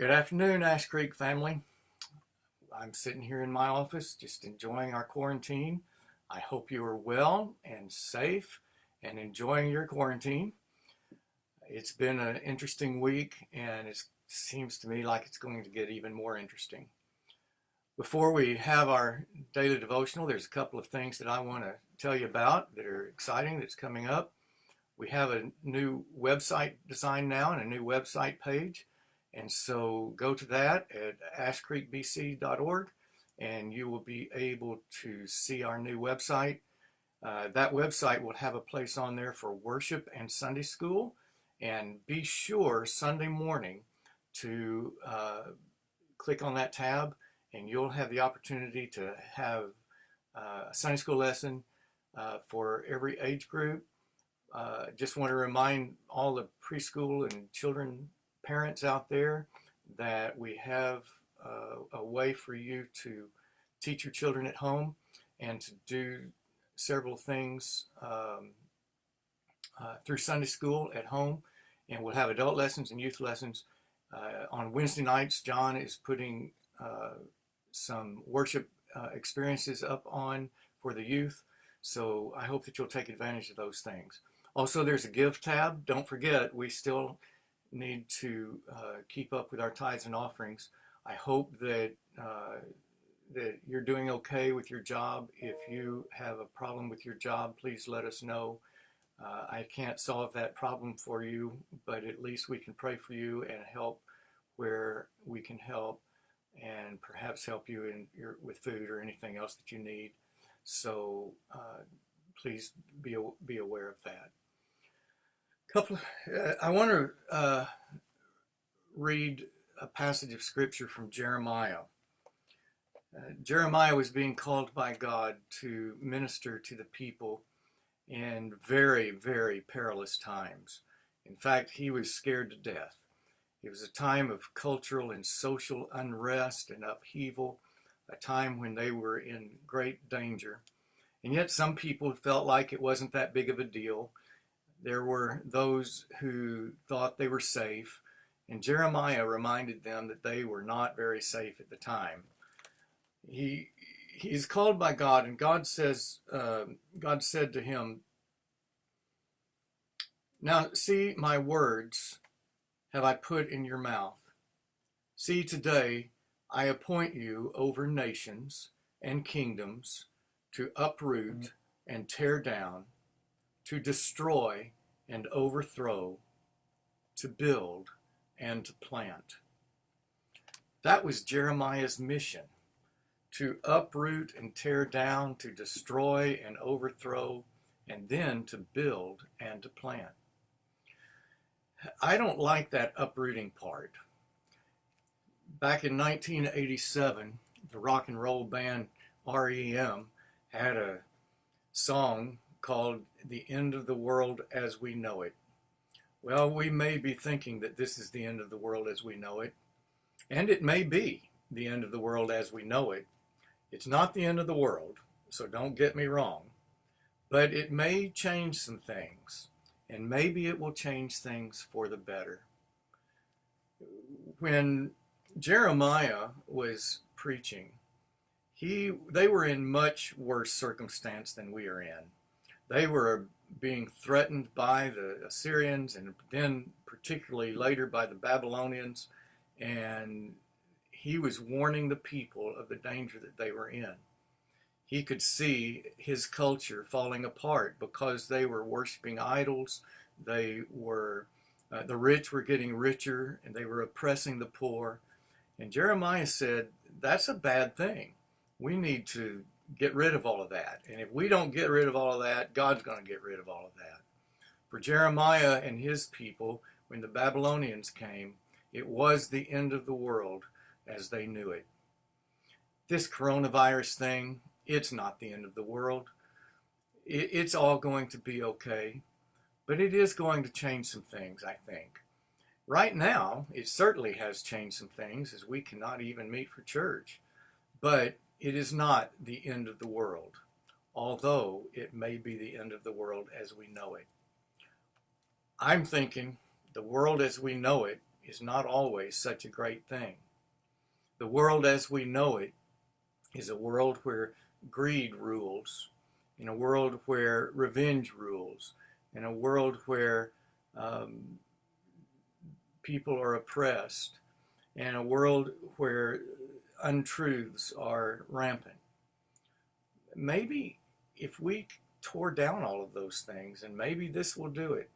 Good afternoon, Ash Creek family. I'm sitting here in my office just enjoying our quarantine. I hope you are well and safe and enjoying your quarantine. It's been an interesting week and it seems to me like it's going to get even more interesting. Before we have our daily devotional, there's a couple of things that I want to tell you about that are exciting that's coming up. We have a new website design now and a new website page. And so go to that at ashcreekbc.org and you will be able to see our new website. That website will have a place on there for worship and Sunday school. And be sure Sunday morning to click on that tab and you'll have the opportunity to have a Sunday school lesson for every age group. Just want to remind all the preschool and children parents out there that we have a way for you to teach your children at home and to do several things through Sunday school at home. And we'll have adult lessons and youth lessons. On Wednesday nights, John is putting some worship experiences up on for the youth. So I hope that you'll take advantage of those things. Also, there's a give tab. Don't forget, we still need to keep up with our tithes and offerings. I hope that that you're doing okay with your job. If you have a problem with your job, please let us know. I can't solve that problem for you, but at least we can pray for you and help where we can help, and perhaps help you with food or anything else that you need. So please be aware of that. I want to read a passage of scripture from Jeremiah. Jeremiah was being called by God to minister to the people in very, very perilous times. In fact, he was scared to death. It was a time of cultural and social unrest and upheaval, a time when they were in great danger. And yet some people felt like it wasn't that big of a deal. There were those who thought they were safe, and Jeremiah reminded them that they were not very safe at the time. He's called by God, and God said to him, "Now see, my words have I put in your mouth. See, today I appoint you over nations and kingdoms to uproot and tear down, to destroy and overthrow, to build and to plant." That was Jeremiah's mission, to uproot and tear down, to destroy and overthrow, and then to build and to plant. I don't like that uprooting part. Back in 1987, the rock and roll band REM had a song called "The End of the World as We Know It." Well, we may be thinking that this is the end of the world as we know it, and it may be the end of the world as we know it. It's not the end of the world, so don't get me wrong, but it may change some things, and maybe it will change things for the better. When Jeremiah was preaching, they were in much worse circumstance than we are in. They were being threatened by the Assyrians and then particularly later by the Babylonians, and he was warning the people of the danger that they were in. He could see his culture falling apart because they were worshiping idols. The rich were getting richer and they were oppressing the poor. And Jeremiah said, that's a bad thing. We need to get rid of all of that. And if we don't get rid of all of that, God's going to get rid of all of that. For Jeremiah and his people, when the Babylonians came, it was the end of the world as they knew it. This coronavirus thing, it's not the end of the world. It's all going to be okay. But it is going to change some things, I think. Right now, it certainly has changed some things, as we cannot even meet for church. But it is not the end of the world, although it may be the end of the world as we know it. I'm thinking the world as we know it is not always such a great thing. The world as we know it is a world where greed rules, in a world where revenge rules, in a world where um, people are oppressed, in a world where untruths are rampant. Maybe if we tore down all of those things, and maybe this will do it.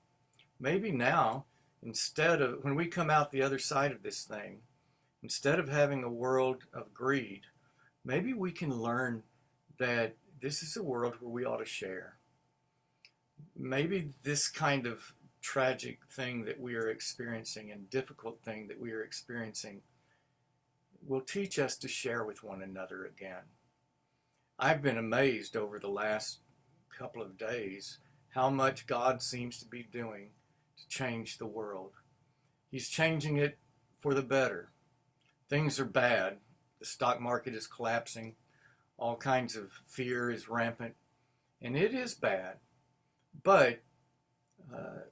Maybe now, instead of, when we come out the other side of this thing, instead of having a world of greed, maybe we can learn that this is a world where we ought to share. Maybe this kind of tragic thing that we are experiencing and difficult thing that we are experiencing will teach us to share with one another again. I've been amazed over the last couple of days how much God seems to be doing to change the world. He's changing it for the better. Things are bad. The stock market is collapsing. All kinds of fear is rampant. And it is bad. But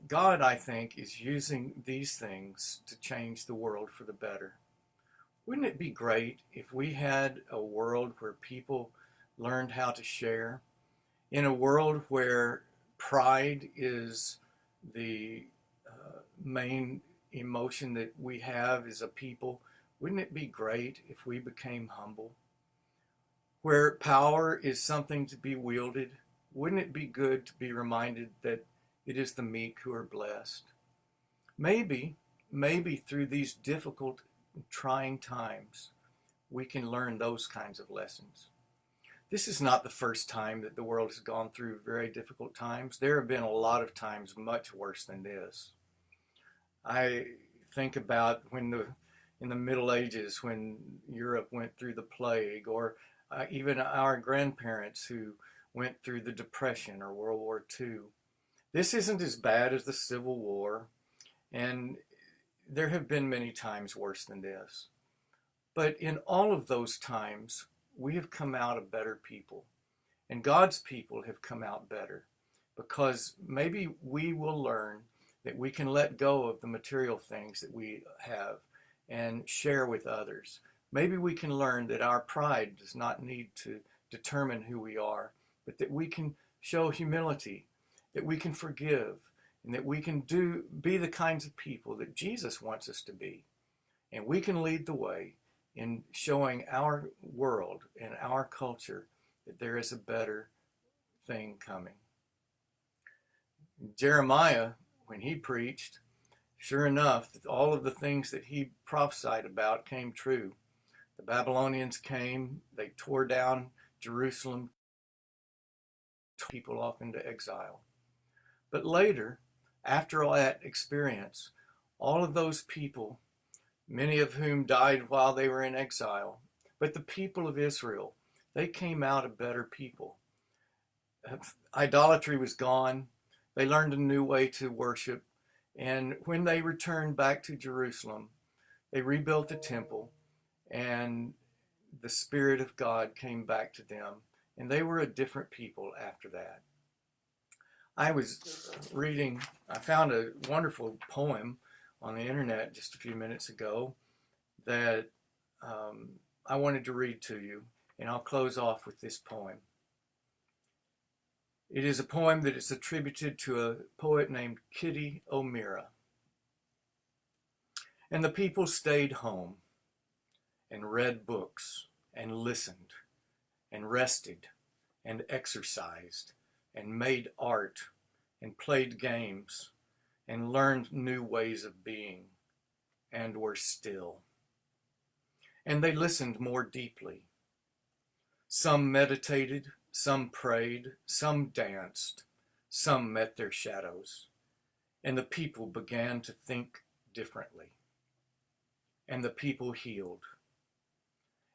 God, I think, is using these things to change the world for the better. Wouldn't it be great if we had a world where people learned how to share? In a world where pride is the main emotion that we have as a people, wouldn't it be great if we became humble? Where power is something to be wielded, wouldn't it be good to be reminded that it is the meek who are blessed? Maybe through these difficult, trying times, we can learn those kinds of lessons. This is not the first time that the world has gone through very difficult times. There have been a lot of times much worse than this. I think about in the Middle Ages when Europe went through the plague, or even our grandparents who went through the Depression or World War II. This isn't as bad as the Civil War, and there have been many times worse than this. But in all of those times, we have come out a better people, and God's people have come out better, because maybe we will learn that we can let go of the material things that we have and share with others. Maybe we can learn that our pride does not need to determine who we are, but that we can show humility, that we can forgive, and that we can be the kinds of people that Jesus wants us to be. And we can lead the way in showing our world and our culture that there is a better thing coming. Jeremiah, when he preached, sure enough, all of the things that he prophesied about came true. The Babylonians came, they tore down Jerusalem, took people off into exile. But later, after all that experience, all of those people, many of whom died while they were in exile, but the people of Israel, they came out a better people. Idolatry was gone. They learned a new way to worship. And when they returned back to Jerusalem, they rebuilt the temple, and the Spirit of God came back to them, and they were a different people after that. I was I found a wonderful poem on the internet just a few minutes ago that I wanted to read to you, and I'll close off with this poem. It is a poem that is attributed to a poet named Kitty O'Meara. And the people stayed home and read books and listened and rested and exercised and made art and played games and learned new ways of being and were still. And they listened more deeply. Some meditated, some prayed, some danced, some met their shadows, and the people began to think differently. And the people healed.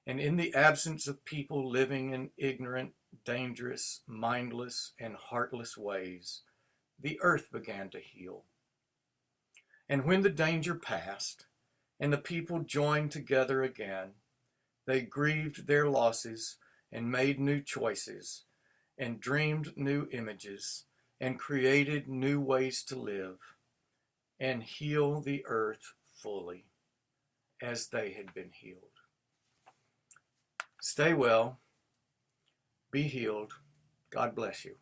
And in the absence of people living in ignorant, dangerous, mindless, and heartless ways, the earth began to heal. And when the danger passed, and the people joined together again, they grieved their losses and made new choices, and dreamed new images, and created new ways to live, and heal the earth fully as they had been healed. Stay well. Be healed. God bless you.